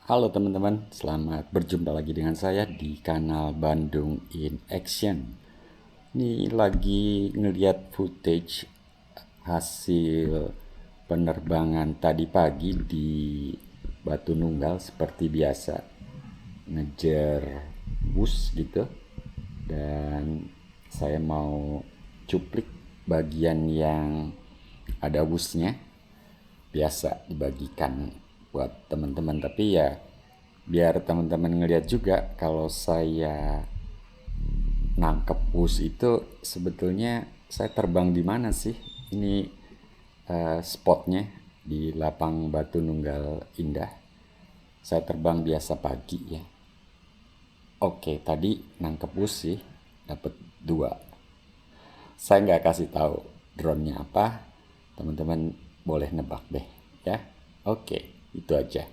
Halo teman-teman, selamat berjumpa lagi dengan saya di kanal Bandung in Action. Ini lagi ngeliat footage hasil penerbangan tadi pagi di Batu Nunggal seperti biasa. Ngejar Whoosh gitu. Dan saya mau cuplik bagian yang ada Whooshnya, biasa dibagikan buat teman-teman, tapi ya biar teman-teman ngeliat juga kalau saya nangkep Whoosh itu sebetulnya saya terbang di mana sih. Ini spotnya di lapang Batu Nunggal Indah. Saya terbang biasa pagi ya. Oke, tadi nangkep Whoosh sih, dapat 2. Saya nggak kasih tahu drone-nya apa, teman-teman boleh nebak deh ya. Oke, itu aja.